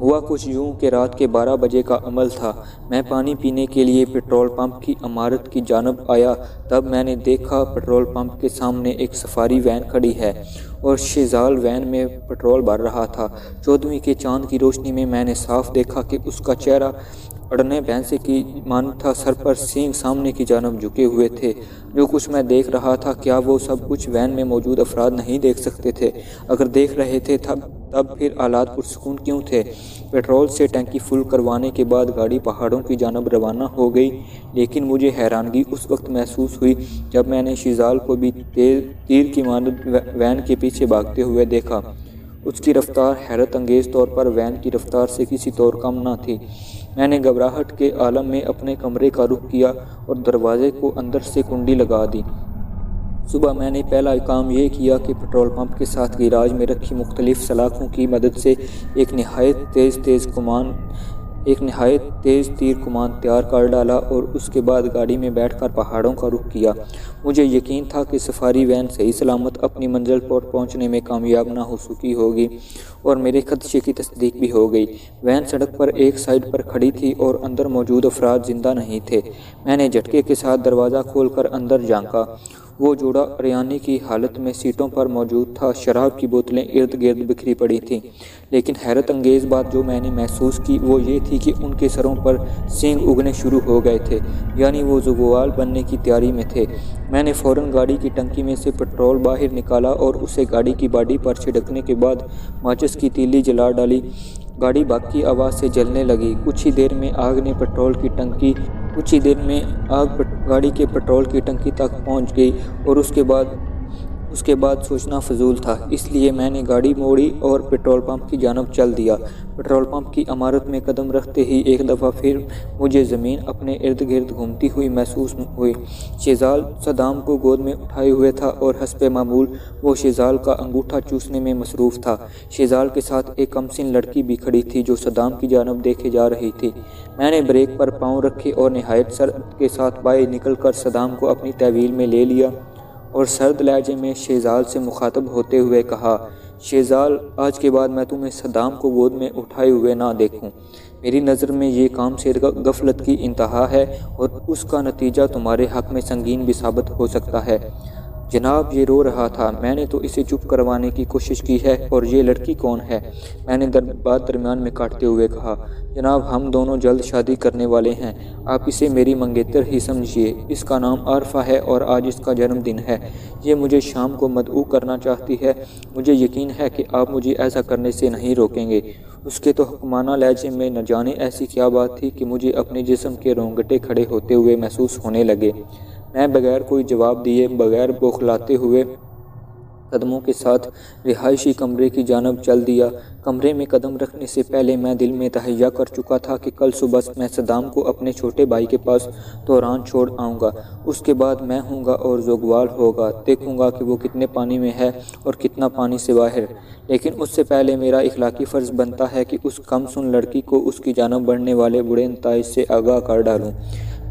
ہوا کچھ یوں کہ رات کے 12 بجے کا عمل تھا۔ میں پانی پینے کے لیے پٹرول پمپ کی عمارت کی جانب آیا، تب میں نے دیکھا پٹرول پمپ کے سامنے ایک سفاری وین کھڑی ہے اور شیزال وین میں پٹرول بھر رہا تھا۔ 14ویں کے چاند کی روشنی میں نے صاف دیکھا کہ اس کا چہرہ اڑنے بھینسے کی مانند تھا، سر پر سینگ سامنے کی جانب جھکے ہوئے تھے۔ جو کچھ میں دیکھ رہا تھا، کیا وہ سب کچھ وین میں موجود افراد نہیں دیکھ سکتے تھے؟ اگر دیکھ رہے تھے تب پھر حالات پرسکون کیوں تھے؟ پیٹرول سے ٹینکی فل کروانے کے بعد گاڑی پہاڑوں کی جانب روانہ ہو گئی، لیکن مجھے حیرانگی اس وقت محسوس ہوئی جب میں نے شیزال کو بھی تیر کی مانند وین کے پیچھے بھاگتے ہوئے دیکھا۔ اس کی رفتار حیرت انگیز طور پر وین کی رفتار سے کسی طور کم نہ تھی۔ میں نے گھبراہٹ کے عالم میں اپنے کمرے کا رخ کیا اور دروازے کو اندر سے کنڈی لگا دی۔ صبح میں نے پہلا کام یہ کیا کہ پٹرول پمپ کے ساتھ گیراج میں رکھی مختلف سلاخوں کی مدد سے ایک نہایت تیز تیر کمان تیار کر ڈالا اور اس کے بعد گاڑی میں بیٹھ کر پہاڑوں کا رخ کیا۔ مجھے یقین تھا کہ سفاری وین صحیح سلامت اپنی منزل پر پہنچنے میں کامیاب نہ ہو سکی ہوگی، اور میرے خدشے کی تصدیق بھی ہو گئی۔ وین سڑک پر ایک سائیڈ پر کھڑی تھی اور اندر موجود افراد زندہ نہیں تھے۔ میں نے جھٹکے کے ساتھ دروازہ کھول کر اندر جھانکا۔ وہ جوڑا عریانی کی حالت میں سیٹوں پر موجود تھا، شراب کی بوتلیں ارد گرد بکھری پڑی تھیں، لیکن حیرت انگیز بات جو میں نے محسوس کی وہ یہ تھی کہ ان کے سروں پر سینگ اگنے شروع ہو گئے تھے، یعنی وہ زغوال بننے کی تیاری میں تھے۔ میں نے فوراً گاڑی کی ٹنکی میں سے پٹرول باہر نکالا اور اسے گاڑی کی باڈی پر چھڑکنے کے بعد ماچس کی تیلی جلا ڈالی۔ گاڑی بھاگ کی آواز سے جلنے لگی۔ کچھ ہی دیر میں آگ گاڑی کے پٹرول کی ٹنکی تک پہنچ گئی، اور اس کے بعد سوچنا فضول تھا، اس لیے میں نے گاڑی موڑی اور پٹرول پمپ کی جانب چل دیا۔ پٹرول پمپ کی عمارت میں قدم رکھتے ہی ایک دفعہ پھر مجھے زمین اپنے ارد گرد گھومتی ہوئی محسوس ہوئی۔ شیزال صدام کو گود میں اٹھائے ہوئے تھا اور حسب معمول وہ شیزال کا انگوٹھا چوسنے میں مصروف تھا۔ شیزال کے ساتھ ایک کمسن لڑکی بھی کھڑی تھی جو صدام کی جانب دیکھے جا رہی تھی۔ میں نے بریک پر پاؤں رکھے اور نہایت سرعت کے ساتھ باہر نکل کر صدام کو اپنی تحویل میں لے لیا اور سرد لہجے میں شیزال سے مخاطب ہوتے ہوئے کہا، شیزال، آج کے بعد میں تمہیں صدام کو گود میں اٹھائے ہوئے نہ دیکھوں۔ میری نظر میں یہ کام سے غفلت کی انتہا ہے اور اس کا نتیجہ تمہارے حق میں سنگین بھی ثابت ہو سکتا ہے۔ جناب، یہ رو رہا تھا، میں نے تو اسے چپ کروانے کی کوشش کی ہے۔ اور یہ لڑکی کون ہے؟ میں نے بات درمیان میں کاٹتے ہوئے کہا، جناب، ہم دونوں جلد شادی کرنے والے ہیں، آپ اسے میری منگیتر ہی سمجھیے۔ اس کا نام عارفہ ہے اور آج اس کا جنم دن ہے۔ یہ مجھے شام کو مدعو کرنا چاہتی ہے۔ مجھے یقین ہے کہ آپ مجھے ایسا کرنے سے نہیں روکیں گے۔ اس کے تو حکمانہ لہجے میں نہ جانے ایسی کیا بات تھی کہ مجھے اپنے جسم کے رونگٹے کھڑے ہوتے ہوئے محسوس ہونے لگے۔ میں بغیر کوئی جواب دیے، بغیر بوکھلاتے ہوئے قدموں کے ساتھ رہائشی کمرے کی جانب چل دیا۔ کمرے میں قدم رکھنے سے پہلے میں دل میں تہیہ کر چکا تھا کہ کل صبح میں صدام کو اپنے چھوٹے بھائی کے پاس توران چھوڑ آؤں گا۔ اس کے بعد میں ہوں گا اور زغوال ہوگا، دیکھوں گا کہ وہ کتنے پانی میں ہے اور کتنا پانی سے باہر۔ لیکن اس سے پہلے میرا اخلاقی فرض بنتا ہے کہ اس کم سن لڑکی کو اس کی جانب بڑھنے والے برے نتائج سے آگاہ کر ڈالوں۔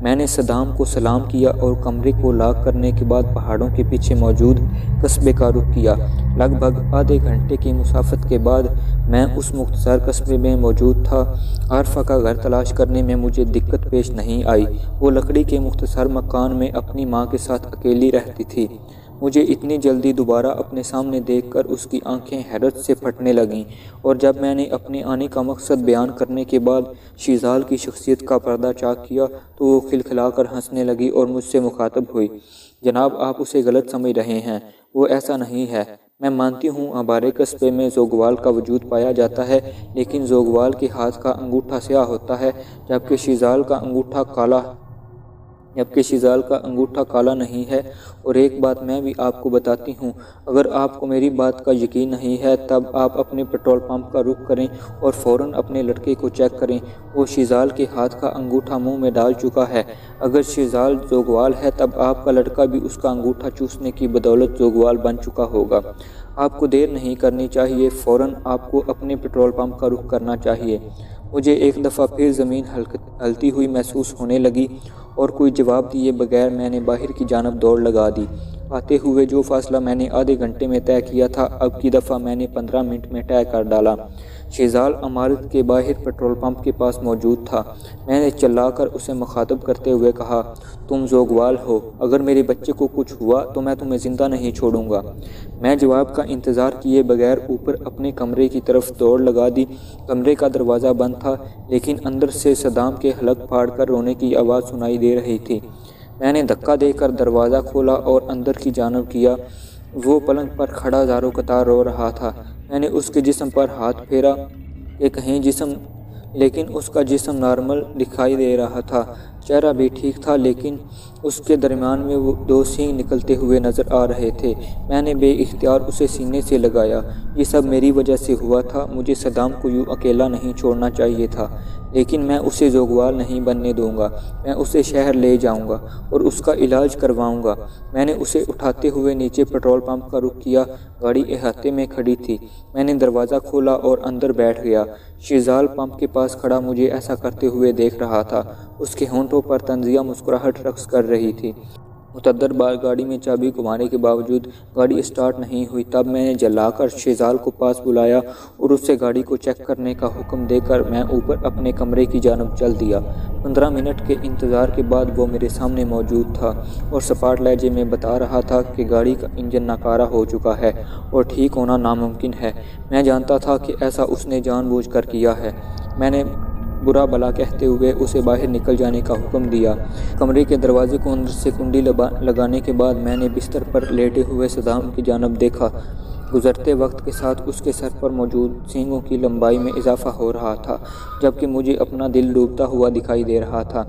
میں نے صدام کو سلام کیا اور کمرے کو لاک کرنے کے بعد پہاڑوں کے پیچھے موجود قصبے کا رخ کیا۔ لگ بھگ آدھے گھنٹے کی مسافت کے بعد میں اس مختصر قصبے میں موجود تھا۔ عارفہ کا گھر تلاش کرنے میں مجھے دقت پیش نہیں آئی۔ وہ لکڑی کے مختصر مکان میں اپنی ماں کے ساتھ اکیلی رہتی تھی۔ مجھے اتنی جلدی دوبارہ اپنے سامنے دیکھ کر اس کی آنکھیں حیرت سے پھٹنے لگیں، اور جب میں نے اپنے آنے کا مقصد بیان کرنے کے بعد شیزال کی شخصیت کا پردہ چاک کیا تو وہ کھلکھلا کر ہنسنے لگی اور مجھ سے مخاطب ہوئی، جناب، آپ اسے غلط سمجھ رہے ہیں، وہ ایسا نہیں ہے۔ میں مانتی ہوں ہمارے قصبے میں زغوال کا وجود پایا جاتا ہے، لیکن زغوال کے ہاتھ کا انگوٹھا سیاہ ہوتا ہے، جبکہ شیزال کا انگوٹھا کالا نہیں ہے۔ اور ایک بات میں بھی آپ کو بتاتی ہوں، اگر آپ کو میری بات کا یقین نہیں ہے تب آپ اپنے پٹرول پمپ کا رخ کریں اور فوراً اپنے لڑکے کو چیک کریں، وہ شیزال کے ہاتھ کا انگوٹھا منہ میں ڈال چکا ہے۔ اگر شیزال زغوال ہے تب آپ کا لڑکا بھی اس کا انگوٹھا چوسنے کی بدولت زغوال بن چکا ہوگا۔ آپ کو دیر نہیں کرنی چاہیے، فوراً آپ کو اپنے پٹرول پمپ کا رخ کرنا چاہیے۔ مجھے ایک دفعہ پھر زمین ہلتی ہوئی محسوس ہونے لگی اور کوئی جواب دیے بغیر میں نے باہر کی جانب دوڑ لگا دی۔ آتے ہوئے جو فاصلہ میں نے آدھے گھنٹے میں طے کیا تھا اب کی دفعہ میں نے 15 منٹ میں طے کر ڈالا۔ شہزال عمارت کے باہر پیٹرول پمپ کے پاس موجود تھا۔ میں نے چلا کر اسے مخاطب کرتے ہوئے کہا، تم زوگوال ہو، اگر میرے بچے کو کچھ ہوا تو میں تمہیں زندہ نہیں چھوڑوں گا۔ میں جواب کا انتظار کیے بغیر اوپر اپنے کمرے کی طرف دوڑ لگا دی۔ کمرے کا دروازہ بند تھا لیکن اندر سے صدام کے حلق پھاڑ کر رونے کی آواز سنائی دے رہی تھی۔ میں نے دھکا دے کر دروازہ کھولا اور اندر کی جانب کیا۔ وہ پلنگ پر کھڑا زاروں قطار رو رہا تھا۔ میں نے اس کے جسم پر ہاتھ پھیرا کہ کہیں لیکن اس کا جسم نارمل دکھائی دے رہا تھا۔ چہرہ بھی ٹھیک تھا لیکن اس کے درمیان میں وہ 2 سینگ نکلتے ہوئے نظر آ رہے تھے۔ میں نے بے اختیار اسے سینے سے لگایا۔ یہ سب میری وجہ سے ہوا تھا۔ مجھے صدام کو یوں اکیلا نہیں چھوڑنا چاہیے تھا، لیکن میں اسے زوگوال نہیں بننے دوں گا۔ میں اسے شہر لے جاؤں گا اور اس کا علاج کرواؤں گا۔ میں نے اسے اٹھاتے ہوئے نیچے پیٹرول پمپ کا رخ کیا۔ گاڑی احاطے میں کھڑی تھی۔ میں نے دروازہ کھولا اور اندر بیٹھ گیا۔ شہزال پمپ کے پاس کھڑا مجھے ایسا کرتے ہوئے دیکھ رہا تھا۔ اس کے ہونٹوں پر طنزیہ مسکراہٹ رقص کر رہی تھی۔ متعدد بار گاڑی میں چابی گھمانے کے باوجود گاڑی اسٹارٹ نہیں ہوئی۔ تب میں نے جلا کر شہزال کو پاس بلایا اور اس سے گاڑی کو چیک کرنے کا حکم دے کر میں اوپر اپنے کمرے کی جانب چل دیا۔ 15 منٹ کے انتظار کے بعد وہ میرے سامنے موجود تھا اور سپاٹ لہجے میں بتا رہا تھا کہ گاڑی کا انجن ناکارہ ہو چکا ہے اور ٹھیک ہونا ناممکن ہے۔ میں جانتا تھا کہ ایسا اس نے جان بوجھ کر کیا ہے۔ میں نے برا بلا کہتے ہوئے اسے باہر نکل جانے کا حکم دیا۔ کمرے کے دروازے کو اندر سے کنڈی لگانے کے بعد میں نے بستر پر لیٹے ہوئے صدام کی جانب دیکھا۔ گزرتے وقت کے ساتھ اس کے سر پر موجود سینگوں کی لمبائی میں اضافہ ہو رہا تھا، جبکہ مجھے اپنا دل ڈوبتا ہوا دکھائی دے رہا تھا۔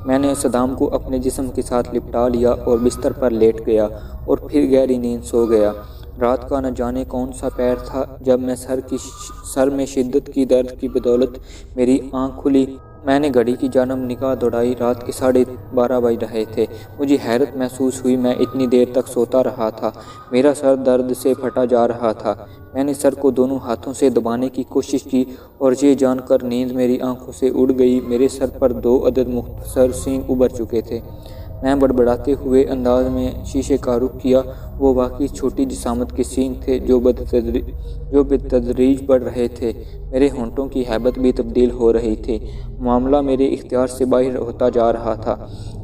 میں نے صدام کو اپنے جسم کے ساتھ لپٹا لیا اور بستر پر لیٹ گیا اور پھر گہری نیند سو گیا۔ رات کا نہ جانے کون سا پیر تھا جب میں سر میں شدت کی درد کی بدولت میری آنکھ کھلی۔ میں نے گھڑی کی جانب نگاہ دوڑائی۔ رات کے 12:30 بج رہے تھے۔ مجھے حیرت محسوس ہوئی میں اتنی دیر تک سوتا رہا تھا۔ میرا سر درد سے پھٹا جا رہا تھا۔ میں نے سر کو دونوں ہاتھوں سے دبانے کی کوشش کی اور یہ جان کر نیند میری آنکھوں سے اڑ گئی میرے سر پر 2 عدد مختصر سینگ ابھر چکے تھے۔ میں بڑبڑاتے ہوئے انداز میں شیشے کا رخ کیا۔ وہ واقعی چھوٹی جسامت کے سینگ تھے جو بتدریج بڑھ رہے تھے۔ میرے ہونٹوں کی ہیبت بھی تبدیل ہو رہی تھی۔ معاملہ میرے اختیار سے باہر ہوتا جا رہا تھا۔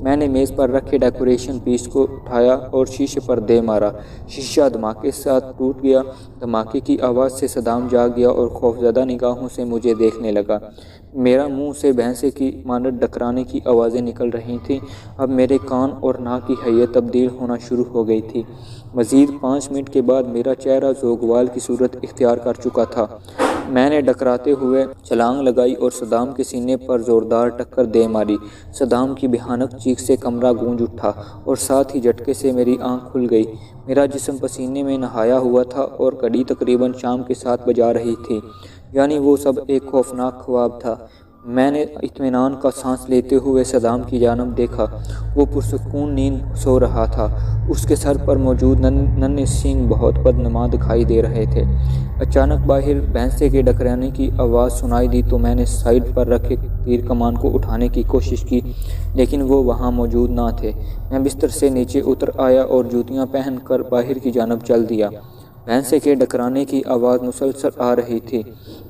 میں نے میز پر رکھے ڈیکوریشن پیس کو اٹھایا اور شیشے پر دے مارا۔ شیشہ دھماکے کے ساتھ ٹوٹ گیا۔ دھماکے کی آواز سے صدام جاگ گیا اور خوفزدہ نگاہوں سے مجھے دیکھنے لگا۔ میرا منہ سے بھینسے کی مانند ڈکرانے کی آوازیں نکل رہی تھیں۔ اب میرے کان اور ناک کی حیت تبدیل ہونا شروع ہو گئی تھی۔ مزید 5 منٹ کے بعد میرا چہرہ زوگوال کی صورت اختیار کر چکا تھا۔ میں نے ڈکراتے ہوئے چھلانگ لگائی اور صدام کے سینے پر زوردار ٹکر دے ماری۔ صدام کی بھیانک چیخ سے کمرہ گونج اٹھا اور ساتھ ہی جھٹکے سے میری آنکھ کھل گئی۔ میرا جسم پسینے میں نہایا ہوا تھا اور گھڑی تقریباً شام کے 7 بجا رہی تھی، یعنی وہ سب ایک خوفناک خواب تھا۔ میں نے اطمینان کا سانس لیتے ہوئے صدام کی جانب دیکھا۔ وہ پرسکون نیند سو رہا تھا۔ اس کے سر پر موجود ننھے سینگ بہت بدنما دکھائی دے رہے تھے۔ اچانک باہر بھینسے کے ڈکرانے کی آواز سنائی دی تو میں نے سائیڈ پر رکھے تیر کمان کو اٹھانے کی کوشش کی، لیکن وہ وہاں موجود نہ تھے۔ میں بستر سے نیچے اتر آیا اور جوتیاں پہن کر باہر کی جانب چل دیا۔ بھینسے کے ڈکرانے کی آواز مسلسل آ رہی تھی۔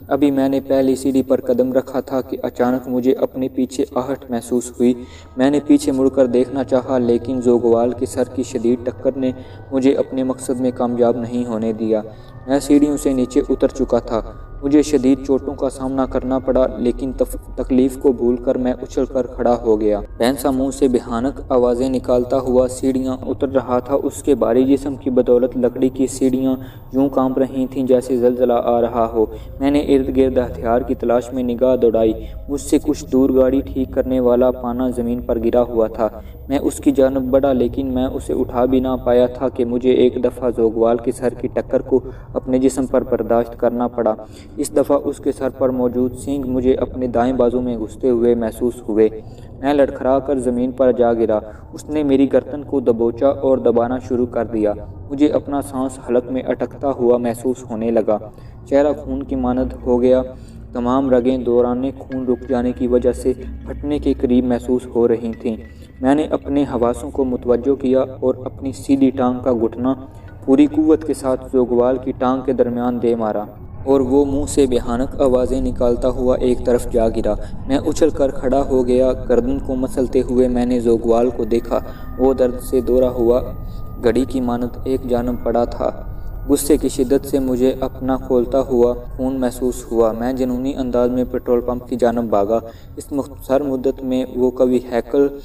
ابھی میں نے پہلی سیڑھی پر قدم رکھا تھا کہ اچانک مجھے اپنے پیچھے آہٹ محسوس ہوئی۔ میں نے پیچھے مڑ کر دیکھنا چاہا لیکن زوگوال کے سر کی شدید ٹکر نے مجھے اپنے مقصد میں کامیاب نہیں ہونے دیا۔ میں سیڑھیوں سے نیچے اتر چکا تھا۔ مجھے شدید چوٹوں کا سامنا کرنا پڑا لیکن تکلیف کو بھول کر میں اچھل کر کھڑا ہو گیا۔ بھینسا منہ سے بھیانک آوازیں نکالتا ہوا سیڑھیاں اتر رہا تھا۔ اس کے بھاری جسم کی بدولت لکڑی کی سیڑھیاں یوں کانپ رہی تھیں جیسے زلزلہ آ رہا ہو۔ میں نے ارد گرد ہتھیار کی تلاش میں نگاہ دوڑائی۔ مجھ سے کچھ دور گاڑی ٹھیک کرنے والا پانا زمین پر گرا ہوا تھا۔ میں اس کی جانب بڑھا لیکن میں اسے اٹھا بھی نہ پایا تھا کہ مجھے ایک دفعہ زوگوال کے سر کی ٹکر کو اپنے جسم پر برداشت کرنا پڑا۔ اس دفعہ اس کے سر پر موجود سینگ مجھے اپنے دائیں بازو میں گھستے ہوئے محسوس ہوئے۔ میں لڑکھڑا کر زمین پر جا گرا۔ اس نے میری گردن کو دبوچا اور دبانا شروع کر دیا۔ مجھے اپنا سانس حلق میں اٹکتا ہوا محسوس ہونے لگا۔ چہرہ خون کی مانند ہو گیا۔ تمام رگیں دوران خون رک جانے کی وجہ سے پھٹنے کے قریب محسوس ہو رہی تھیں۔ میں نے اپنے حواسوں کو متوجہ کیا اور اپنی سیدھی ٹانگ کا گھٹنا پوری قوت کے ساتھ زوگوال کی ٹانگ کے درمیان دے مارا اور وہ منہ سے بھیانک آوازیں نکالتا ہوا ایک طرف جا گرا۔ میں اچھل کر کھڑا ہو گیا، گردن کو مسلتے ہوئے میں نے زوگوال کو دیکھا۔ وہ درد سے دورا ہوا گھڑی کی مانند ایک جانب پڑا تھا۔ غصے کی شدت سے مجھے اپنا کھولتا ہوا خون محسوس ہوا۔ میں جنونی انداز میں پیٹرول پمپ کی جانب بھاگا۔ اس مختصر مدت میں وہ کبھی ہیکل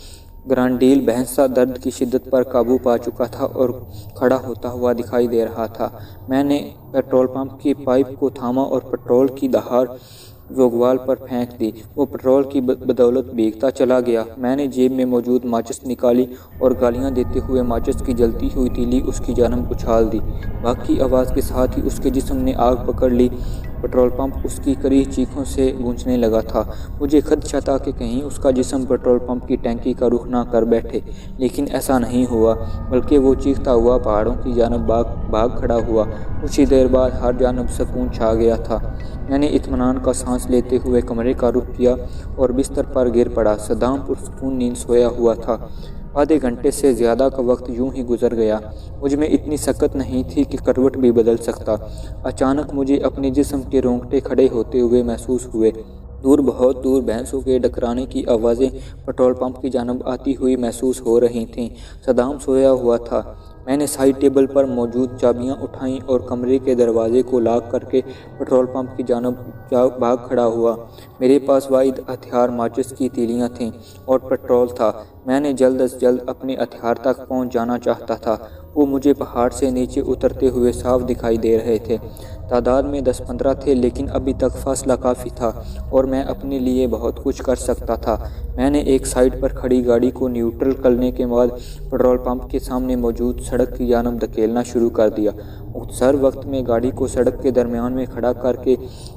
گرانڈیل بہنسا درد کی شدت پر قابو پا چکا تھا اور کھڑا ہوتا ہوا دکھائی دے رہا تھا۔ میں نے پیٹرول پمپ کی پائپ کو تھاما اور پیٹرول کی دھار زوگوال پر پھینک دی۔ وہ پیٹرول کی بدولت بھیگتا چلا گیا۔ میں نے جیب میں موجود ماچس نکالی اور گالیاں دیتے ہوئے ماچس کی جلتی ہوئی تیلی اس کی جانب اچھال دی۔ بھاگتی آواز کے ساتھ ہی اس کے جسم نے آگ پکڑ لی۔ پیٹرول پمپ اس کی کری چیخوں سے گونجنے لگا تھا۔ مجھے خدشہ تھا کہ کہیں اس کا جسم پیٹرول پمپ کی ٹینکی کا رخ نہ کر بیٹھے، لیکن ایسا نہیں ہوا، بلکہ وہ چیختا ہوا پہاڑوں کی جانب بھاگ کھڑا ہوا۔ کچھ ہی دیر بعد ہر جانب سکون چھا گیا تھا۔ میں نے اطمینان کا سانس لیتے ہوئے کمرے کا رخ کیا اور بستر پر گر پڑا۔ صدام پرسکون نیند سویا ہوا تھا۔ آدھے گھنٹے سے زیادہ کا وقت یوں ہی گزر گیا۔ مجھ میں اتنی سکت نہیں تھی کہ کروٹ بھی بدل سکتا۔ اچانک مجھے اپنے جسم کے رونگٹے کھڑے ہوتے ہوئے محسوس ہوئے۔ دور، بہت دور بھینسوں کے ڈکرانے کی آوازیں پیٹرول پمپ کی جانب آتی ہوئی محسوس ہو رہی تھیں۔ صدام سویا ہوا تھا۔ میں نے سائڈ ٹیبل پر موجود چابیاں اٹھائیں اور کمرے کے دروازے کو لاک کر کے پیٹرول پمپ کی جانب بھاگ کھڑا ہوا۔ میرے پاس واحد ہتھیار ماچس کی تیلیاں تھیں اور پیٹرول تھا۔ میں نے جلد از جلد اپنے ہتھیار تک پہنچ جانا چاہتا تھا۔ وہ مجھے پہاڑ سے نیچے اترتے ہوئے صاف دکھائی دے رہے تھے۔ تعداد میں 10-15 تھے، لیکن ابھی تک فاصلہ کافی تھا اور میں اپنے لیے بہت کچھ کر سکتا تھا۔ میں نے ایک سائڈ پر کھڑی گاڑی کو نیوٹرل کرنے کے بعد پیٹرول پمپ کے سامنے موجود سڑک کی جانب دھکیلنا شروع کر دیا۔ مختصر وقت میں گاڑی کو سڑک کے درمیان میں کھڑا کر کے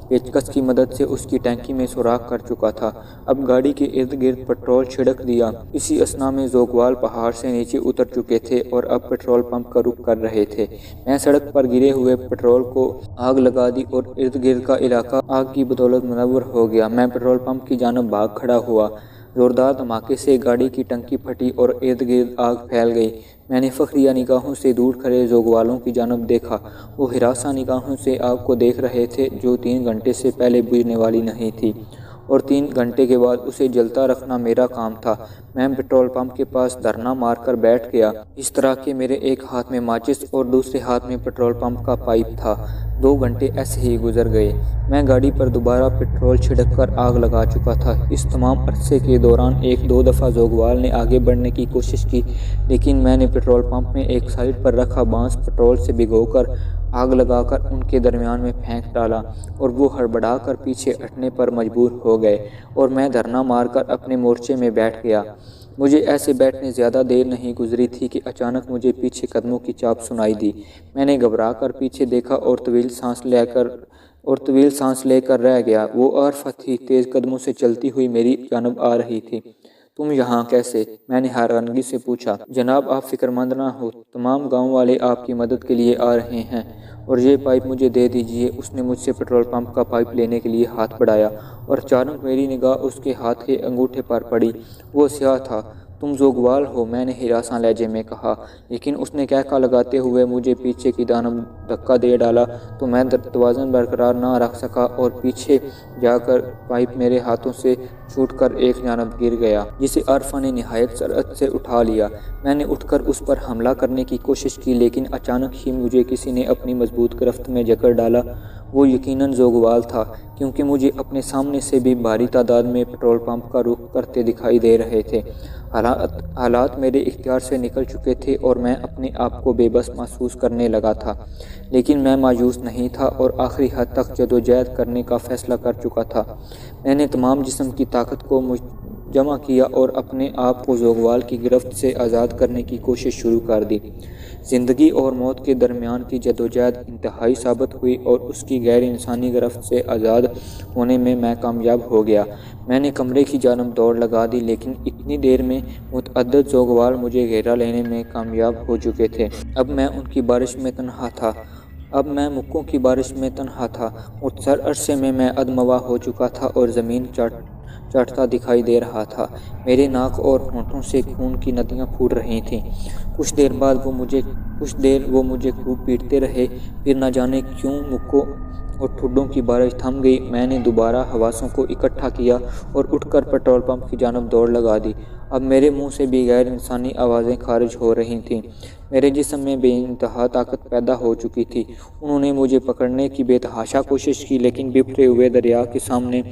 پیچکس کی مدد سے اس کی ٹینکی میں سوراخ کر چکا تھا۔ اب گاڑی کے ارد گرد پیٹرول چھڑک دیا۔ اسی اثنا میں زوگوال پہاڑ سے نیچے اتر چکے تھے اور اب پیٹرول پمپ کا رخ کر رہے تھے۔ میں سڑک پر گرے ہوئے پیٹرول کو آگ لگا دی اور ارد گرد کا علاقہ آگ کی بدولت منور ہو گیا۔ میں پیٹرول پمپ کی جانب بھاگ کھڑا ہوا۔ زوردار دھماکے سے گاڑی کی ٹنکی پھٹی اور ارد گرد آگ پھیل گئی۔ میں نے فخریہ نگاہوں سے دور کھڑے زوگوالوں کی جانب دیکھا۔ وہ ہراساں نگاہوں سے آگ کو دیکھ رہے تھے جو 3 گھنٹے سے پہلے بجھنے والی نہیں تھی، اور 3 گھنٹے کے بعد اسے جلتا رکھنا میرا کام تھا۔ میں پیٹرول پمپ کے پاس دھرنا مار کر بیٹھ گیا، اس طرح کہ میرے ایک ہاتھ میں ماچس اور دوسرے ہاتھ میں پیٹرول پمپ کا پائپ تھا۔ 2 گھنٹے ایسے ہی گزر گئے۔ میں گاڑی پر دوبارہ پیٹرول چھڑک کر آگ لگا چکا تھا۔ اس تمام عرصے کے دوران 1-2 دفعہ زوگوال نے آگے بڑھنے کی کوشش کی، لیکن میں نے پیٹرول پمپ میں ایک سائڈ پر رکھا بانس پیٹرول سے بھگو کر آگ لگا کر ان کے درمیان میں پھینک ڈالا، اور وہ ہڑبڑا کر پیچھے ہٹنے پر مجبور ہو گئے اور میں دھرنا مار کر اپنے مورچے میں بیٹھ گیا۔ مجھے ایسے بیٹھنے زیادہ دیر نہیں گزری تھی کہ اچانک مجھے پیچھے قدموں کی چاپ سنائی دی۔ میں نے گھبرا کر پیچھے دیکھا اور طویل سانس لے کر رہ گیا۔ وہ عارفہ تھی، تیز قدموں سے چلتی ہوئی میری جانب آ رہی تھی۔ تم یہاں کیسے؟ میں نے حیرانگی سے پوچھا۔ جناب، آپ فکر مند نہ ہو، تمام گاؤں والے آپ کی مدد کے لیے آ رہے ہیں، اور یہ پائپ مجھے دے دیجیے۔ اس نے مجھ سے پیٹرول پمپ کا پائپ لینے کے لیے ہاتھ بڑھایا اور اچانک میری نگاہ اس کے ہاتھ کے انگوٹھے پر پڑی۔ وہ سیاہ تھا۔ تم زوگوال ہو؟ میں نے ہراساں لہجے میں کہا، لیکن اس نے کہکا لگاتے ہوئے مجھے پیچھے کی جانب دھکا دے ڈالا تو میں توازن برقرار نہ رکھ سکا اور پیچھے جا کر پائپ میرے ہاتھوں سے چھوٹ کر ایک جانب گر گیا، جسے عارفہ نے نہایت سرعت سے اٹھا لیا۔ میں نے اٹھ کر اس پر حملہ کرنے کی کوشش کی، لیکن اچانک ہی مجھے کسی نے اپنی مضبوط گرفت میں جکڑ ڈالا۔ وہ یقیناً زوگوال تھا، کیونکہ مجھے اپنے سامنے سے بھی بھاری تعداد میں پیٹرول پمپ کا رخ کرتے دکھائی دے رہے تھے۔ حالات میرے اختیار سے نکل چکے تھے اور میں اپنے آپ کو بے بس محسوس کرنے لگا تھا، لیکن میں مایوس نہیں تھا اور آخری حد تک جدوجہد کرنے کا فیصلہ کر چکا تھا۔ میں نے تمام جسم کی طاقت کو جمع کیا اور اپنے آپ کو زوگوال کی گرفت سے آزاد کرنے کی کوشش شروع کر دی۔ زندگی اور موت کے درمیان کی جدوجہد انتہائی ثابت ہوئی اور اس کی غیر انسانی گرفت سے آزاد ہونے میں کامیاب ہو گیا۔ میں نے کمرے کی جانب دوڑ لگا دی، لیکن اتنی دیر میں متعدد زوگوال مجھے گھیرا لینے میں کامیاب ہو چکے تھے۔ اب میں مکوں کی بارش میں تنہا تھا۔ مختصر عرصے میں ادموا ہو چکا تھا اور زمین چڑھتا دکھائی دے رہا تھا۔ میرے ناک اور ہونٹوں سے خون کی ندیاں پھوٹ رہی تھیں۔ کچھ دیر وہ مجھے خوب پیٹتے رہے، پھر نہ جانے کیوں مکوں اور ٹھڈوں کی بارش تھم گئی۔ میں نے دوبارہ حواسوں کو اکٹھا کیا اور اٹھ کر پیٹرول پمپ کی جانب دوڑ لگا دی۔ اب میرے منہ سے بھی غیر انسانی آوازیں خارج ہو رہی تھیں۔ میرے جسم میں بے انتہا طاقت پیدا ہو چکی تھی۔ انہوں نے مجھے پکڑنے کی بے تحاشا کوشش کی، لیکن بکھرے ہوئے دریا کے سامنے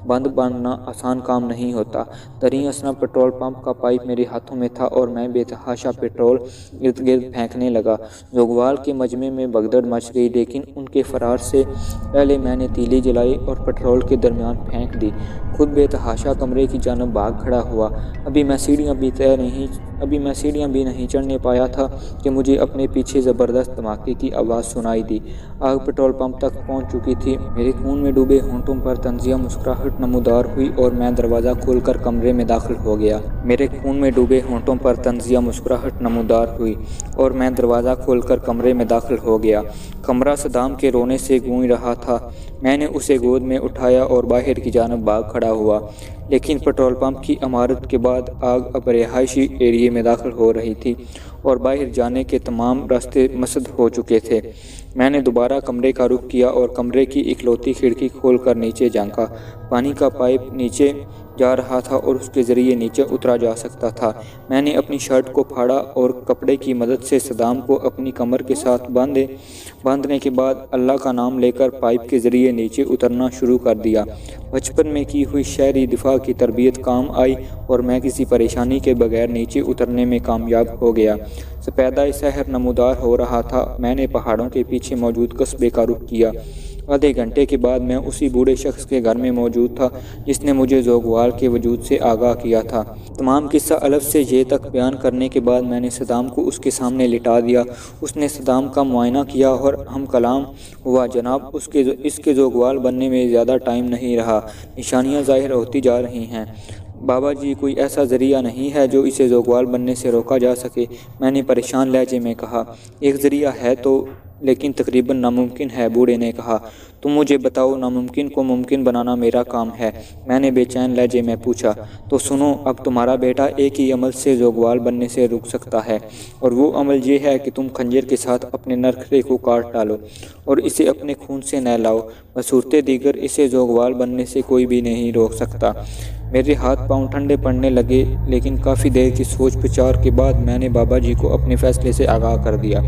بند باندھنا آسان کام نہیں ہوتا۔ تریں اثنا پیٹرول پمپ کا پائپ میرے ہاتھوں میں تھا اور میں بے تحاشا پیٹرول ارد گرد پھینکنے لگا۔ زوگوال کے مجمع میں بھگدڑ مچ گئی، لیکن ان کے فرار سے پہلے میں نے تیلی جلائی اور پیٹرول کے درمیان پھینک دی۔ خود بے تحاشا کمرے کی جانب بھاگ کھڑا ہوا۔ ابھی میں سیڑھیاں بھی نہیں چڑھنے پایا تھا کہ مجھے اپنے پیچھے زبردست دھماکے کی آواز سنائی دی۔ آگ پیٹرول پمپ تک پہنچ چکی تھی۔ میرے خون میں ڈوبے ہونٹوں پر طنزیہ مسکراہٹ نمودار ہوئی اور میں دروازہ کھول کر کمرے میں داخل ہو گیا۔ کمرہ صدام کے رونے سے گونج رہا تھا۔ میں نے اسے گود میں اٹھایا اور باہر کی جانب بھاگ کھڑا ہوا، لیکن پیٹرول پمپ کی عمارت کے بعد آگ اب رہائشی ایریے میں داخل ہو رہی تھی اور باہر جانے کے تمام راستے مسد ہو چکے تھے۔ میں نے دوبارہ کمرے کا رخ کیا اور کمرے کی اکلوتی کھڑکی کھول کر نیچے جھانکا۔ پانی کا پائپ نیچے جا رہا تھا اور اس کے ذریعے نیچے اترا جا سکتا تھا۔ میں نے اپنی شرٹ کو پھاڑا اور کپڑے کی مدد سے صدام کو اپنی کمر کے ساتھ باندھنے کے بعد اللہ کا نام لے کر پائپ کے ذریعے نیچے اترنا شروع کر دیا۔ بچپن میں کی ہوئی شہری دفاع کی تربیت کام آئی اور میں کسی پریشانی کے بغیر نیچے اترنے میں کامیاب ہو گیا۔ سپیدہ سحر نمودار ہو رہا تھا۔ میں نے پہاڑوں کے پیچھے موجود قصبے کا رخ کیا۔ آدھے گھنٹے کے بعد میں اسی بوڑھے شخص کے گھر میں موجود تھا جس نے مجھے زوگوال کے وجود سے آگاہ کیا تھا۔ تمام قصہ الف سے یہ تک بیان کرنے کے بعد میں نے صدام کو اس کے سامنے لٹا دیا۔ اس نے صدام کا معائنہ کیا اور ہم کلام ہوا، جناب اس کے زوگوال بننے میں زیادہ ٹائم نہیں رہا، نشانیاں ظاہر ہوتی جا رہی ہیں۔ بابا جی، کوئی ایسا ذریعہ نہیں ہے جو اسے زوگوال بننے سے روکا جا سکے؟ میں نے پریشان لہجے میں کہا۔ ایک ذریعہ ہے تو لیکن تقریباً ناممکن ہے، بوڑھے نے کہا۔ تم مجھے بتاؤ، ناممکن کو ممکن بنانا میرا کام ہے، میں نے بے چین لہجے میں پوچھا۔ تو سنو، اب تمہارا بیٹا ایک ہی عمل سے زوگوال بننے سے رک سکتا ہے، اور وہ عمل یہ ہے کہ تم خنجر کے ساتھ اپنے نرخرے کو کاٹ ڈالو اور اسے اپنے خون سے نہلاؤ۔ بصورت دیگر اسے زوگوال بننے سے کوئی بھی نہیں روک سکتا۔ میرے ہاتھ پاؤں ٹھنڈے پڑنے لگے، لیکن کافی دیر کی سوچ بچار کے بعد میں نے بابا جی کو اپنے فیصلے سے آگاہ کر دیا۔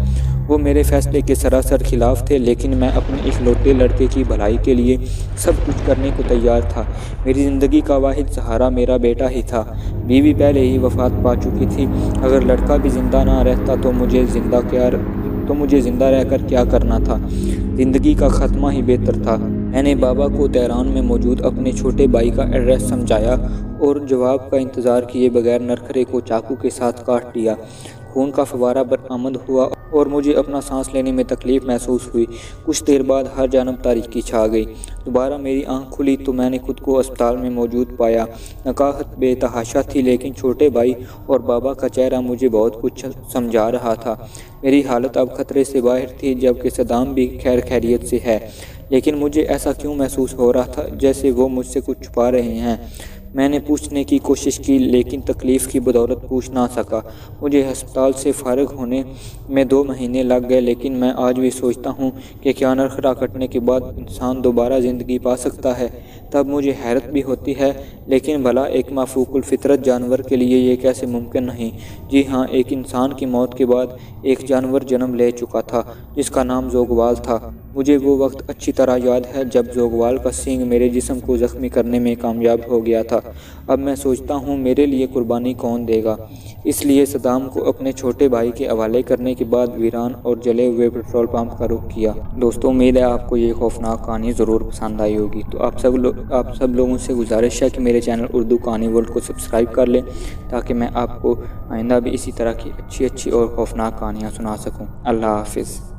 وہ میرے فیصلے کے سراسر خلاف تھے، لیکن میں اپنے اکلوتے لڑکے کی بھلائی کے لیے سب کچھ کرنے کو تیار تھا۔ میری زندگی کا واحد سہارا میرا بیٹا ہی تھا۔ بیوی پہلے ہی وفات پا چکی تھی۔ اگر لڑکا بھی زندہ نہ رہتا تو مجھے زندہ رہ کر کیا کرنا تھا؟ زندگی کا خاتمہ ہی بہتر تھا۔ میں نے بابا کو تہران میں موجود اپنے چھوٹے بھائی کا ایڈریس سمجھایا اور جواب کا انتظار کیے بغیر نرخرے کو چاقو کے ساتھ کاٹ دیا۔ خون کا فوارہ برآمد ہوا اور مجھے اپنا سانس لینے میں تکلیف محسوس ہوئی۔ کچھ دیر بعد ہر جانب تاریکی چھا گئی۔ دوبارہ میری آنکھ کھلی تو میں نے خود کو اسپتال میں موجود پایا۔ نکاہت بے تحاشا تھی، لیکن چھوٹے بھائی اور بابا کا چہرہ مجھے بہت کچھ سمجھا رہا تھا۔ میری حالت اب خطرے سے باہر تھی، جبکہ صدام بھی خیر خیریت سے ہے، لیکن مجھے ایسا کیوں محسوس ہو رہا تھا جیسے وہ مجھ سے کچھ چھپا رہے ہیں۔ میں نے پوچھنے کی کوشش کی، لیکن تکلیف کی بدولت پوچھ نہ سکا۔ مجھے ہسپتال سے فارغ ہونے میں 2 مہینے لگ گئے، لیکن میں آج بھی سوچتا ہوں کہ کیا نرخرا کٹنے کے بعد انسان دوبارہ زندگی پا سکتا ہے؟ تب مجھے حیرت بھی ہوتی ہے، لیکن بھلا ایک مافوق الفطرت جانور کے لیے یہ کیسے ممکن نہیں؟ جی ہاں، ایک انسان کی موت کے بعد ایک جانور جنم لے چکا تھا جس کا نام زوگوال تھا۔ مجھے وہ وقت اچھی طرح یاد ہے جب زوگوال کا سینگ میرے جسم کو زخمی کرنے میں کامیاب ہو گیا تھا۔ اب میں سوچتا ہوں میرے لیے قربانی کون دے گا؟ اس لیے صدام کو اپنے چھوٹے بھائی کے حوالے کرنے کے بعد ویران اور جلے ہوئے پیٹرول پمپ کا رخ کیا۔ دوستوں، امید ہے آپ کو یہ خوفناک کہانی ضرور پسند آئی ہوگی۔ تو آپ سب لوگوں سے گزارش ہے کہ میرے چینل اردو کہانی ورلڈ کو سبسکرائب کر لیں، تاکہ میں آپ کو آئندہ بھی اسی طرح کی اچھی اور خوفناک کہانیاں سنا سکوں۔ اللہ حافظ۔